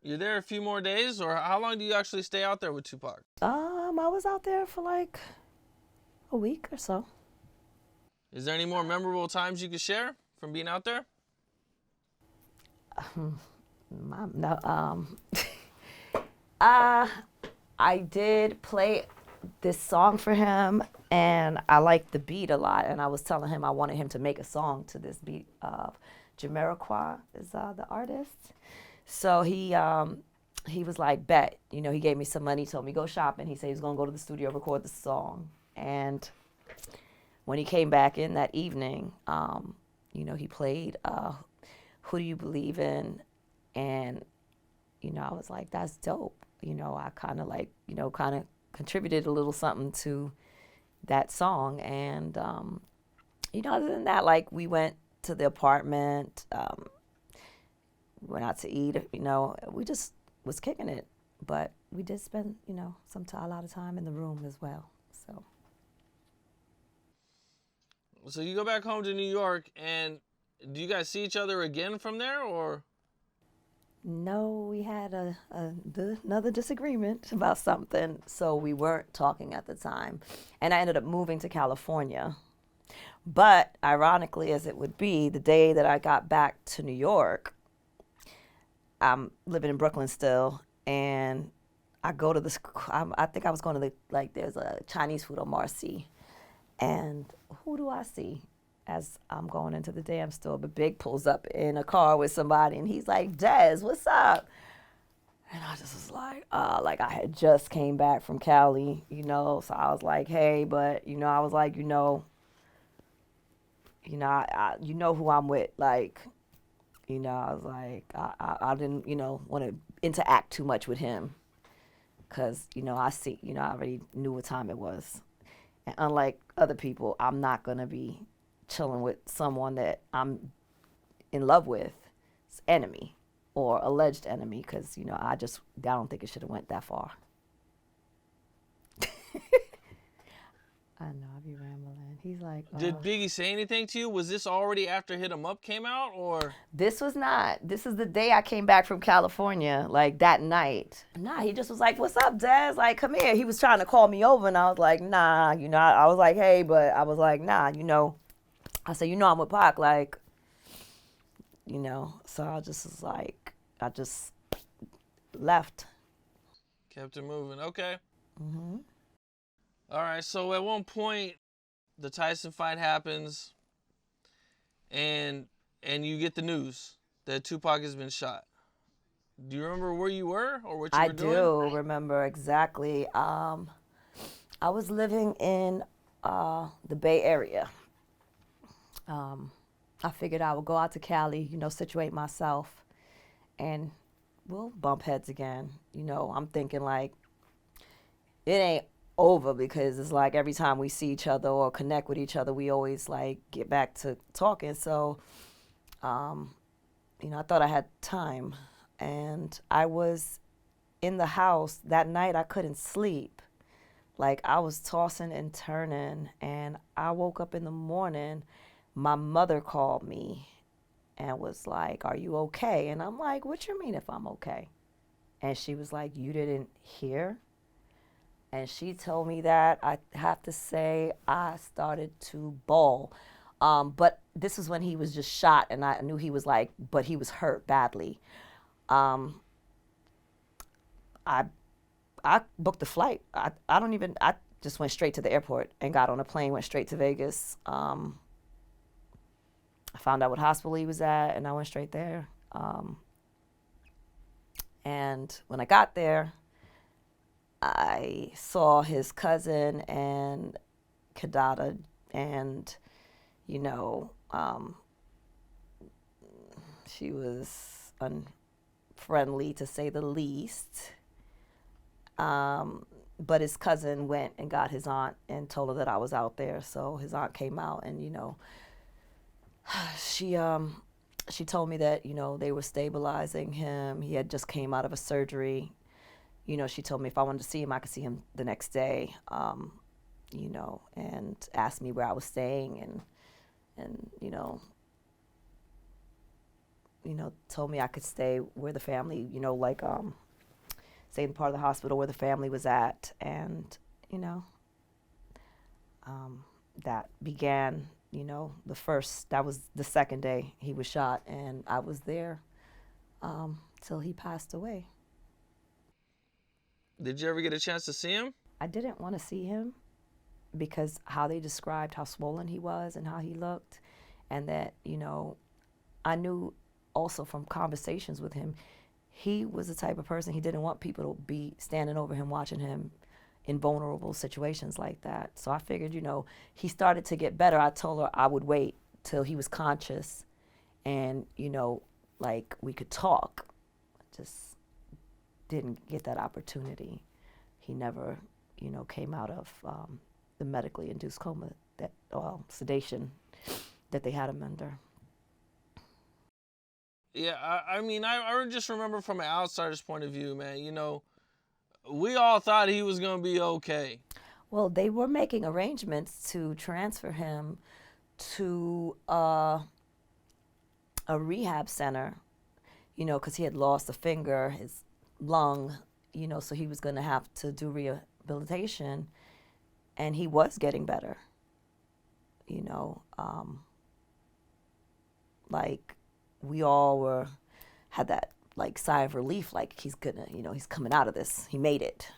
You're there a few more days, or how long do you actually stay out there with Tupac? I was out there for like a week or so. Is there any more memorable times you could share from being out there? No, uh, I did play this song for him, and I liked the beat a lot. And I was telling him I wanted him to make a song to this beat. Jamiroquai is the artist. So he was like, bet. You know, he gave me some money, told me go shopping. He said he was gonna go to the studio, record the song. And when he came back in that evening, he played "Who Do You Believe In," and I was like, that's dope. I kind of kind of contributed a little something to that song. And, other than that, like we went to the apartment, went out to eat, we just was kicking it. But we did spend, a lot of time in the room as well. So. So you go back home to New York, and do you guys see each other again from there, or? No, we had another disagreement about something, so we weren't talking at the time. And I ended up moving to California. But ironically, as it would be, the day that I got back to New York, I'm living in Brooklyn still, and I go to this, I think I was going to there's a Chinese food on Marcy. And who do I see as I'm going into the damn store? But Big pulls up in a car with somebody, and he's like, Des, what's up? And I just was like I had just came back from Cali, so I was like, hey, but, I was like, you know who I'm with, like, I was like, I didn't, want to interact too much with him because, I already knew what time it was. And unlike other people, I'm not going to be chilling with someone that I'm in love with, enemy or alleged enemy, because, I don't think it should have went that far. I know, I be rambling. He's like, Did Biggie say anything to you? Was this already after Hit 'Em Up came out, or? This was not. This is the day I came back from California, like that night. Nah, he just was like, what's up, Daz? Like, come here. He was trying to call me over, and I was like, nah, I was like, hey, but I was like, nah, I said, I'm with Pac, like, so I just was like, I just left. Kept it moving. Okay. Mm-hmm. All right. So at one point, the Tyson fight happens, and you get the news that Tupac has been shot. Do you remember where you were or what you I were doing? do remember exactly. I was living in the Bay Area. I figured I would go out to Cali, situate myself, and we'll bump heads again. I'm thinking like it ain't over because it's like every time we see each other or connect with each other, we always like get back to talking. So, I thought I had time, and I was in the house that night. I couldn't sleep. Like I was tossing and turning, and I woke up in the morning. My mother called me and was like, are you okay? And I'm like, what you mean if I'm okay? And she was like, you didn't hear? And she told me that. I have to say I started to bawl. But this was when he was just shot, and I knew he was like, but he was hurt badly. Um, I I booked the flight. I just went straight to the airport and got on a plane, went straight to Vegas. I found out what hospital he was at, and I went straight there. And when I got there, I saw his cousin and Kadada, and you know, um, she was unfriendly to say the least. But his cousin went and got his aunt and told her that I was out there. So his aunt came out, and she she told me that they were stabilizing him. He had just came out of a surgery. She told me if I wanted to see him, I could see him the next day. And asked me where I was staying, and told me I could stay where the family, like stay in part of the hospital where the family was at, and that began, that was the second day he was shot, and I was there till he passed away. Did you ever get a chance to see him? I didn't want to see him because how they described how swollen he was and how he looked, and that, I knew also from conversations with him, he was the type of person, he didn't want people to be standing over him watching him in vulnerable situations like that. So I figured, he started to get better. I told her I would wait till he was conscious and, like we could talk. Just didn't get that opportunity. He never, came out of the medically induced coma, sedation that they had him under. Yeah, I just remember from an outsider's point of view, man, we all thought he was going to be okay. Well, they were making arrangements to transfer him to a rehab center, because he had lost a finger, his lung, so he was going to have to do rehabilitation, and he was getting better, like we all had that like sigh of relief, like he's gonna, he's coming out of this, he made it.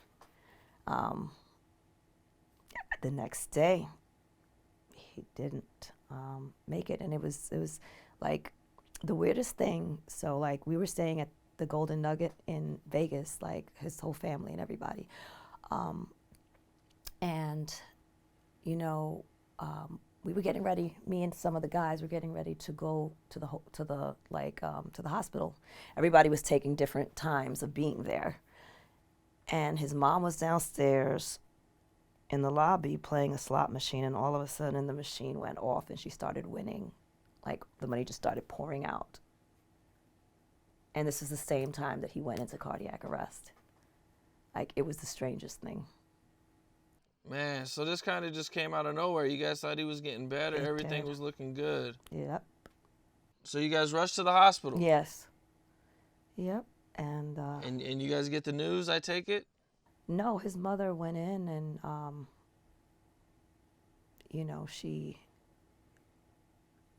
The next day, he didn't make it, and it was like the weirdest thing. So like we were staying at the Golden Nugget in Vegas, like his whole family and everybody, and we were getting ready. Me and some of the guys were getting ready to go to the hospital. Everybody was taking different times of being there, and his mom was downstairs in the lobby playing a slot machine, and all of a sudden the machine went off and she started winning. Like the money just started pouring out. And this is the same time that he went into cardiac arrest. Like it was the strangest thing. Man, so this kind of just came out of nowhere. You guys thought he was getting better. Everything was looking good. Yep. So you guys rushed to the hospital? Yes. Yep. And you guys get the news, I take it? No, his mother went in and,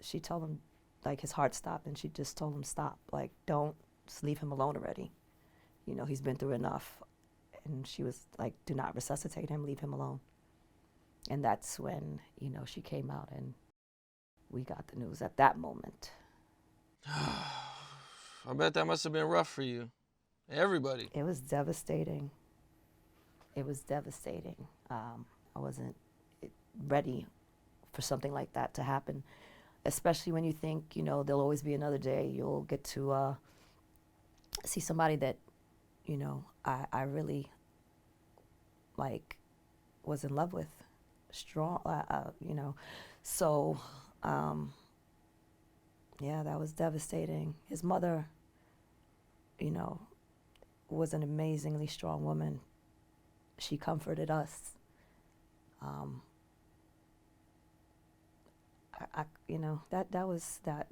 she told him, like, his heart stopped, and she just told him, stop. Like, don't, just leave him alone already. He's been through enough. And she was like, do not resuscitate him, leave him alone. And that's when, she came out and we got the news at that moment. I bet that must have been rough for you. Everybody. It was devastating. It was devastating. I wasn't ready for something like that to happen, especially when you think, there'll always be another day. You'll get to see somebody that, I really, like, was in love with, strong, So, yeah, that was devastating. His mother, was an amazingly strong woman. She comforted us.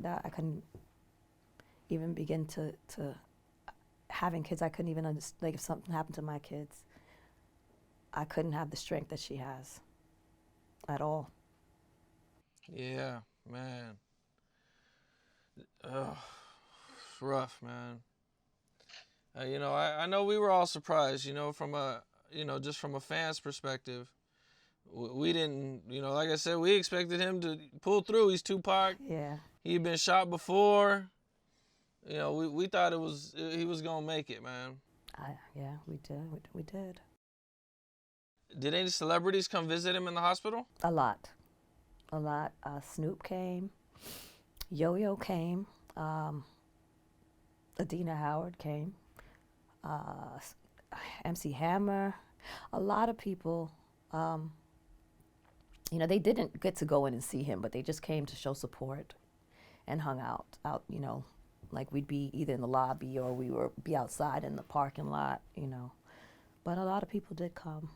That I couldn't even begin to having kids. I couldn't even understand, like, if something happened to my kids, I couldn't have the strength that she has at all. Yeah, man. Ugh, it's rough, man. I know we were all surprised, from just from a fan's perspective. We didn't, like I said, we expected him to pull through. He's Tupac. Yeah. He'd been shot before. We thought he was gonna make it, man. Yeah, we did. We did. Did any celebrities come visit him in the hospital? A lot. Snoop came. Yo-Yo came. Adina Howard came. MC Hammer. A lot of people. They didn't get to go in and see him, but they just came to show support and hung out, like we'd be either in the lobby or we would be outside in the parking lot, But a lot of people did come.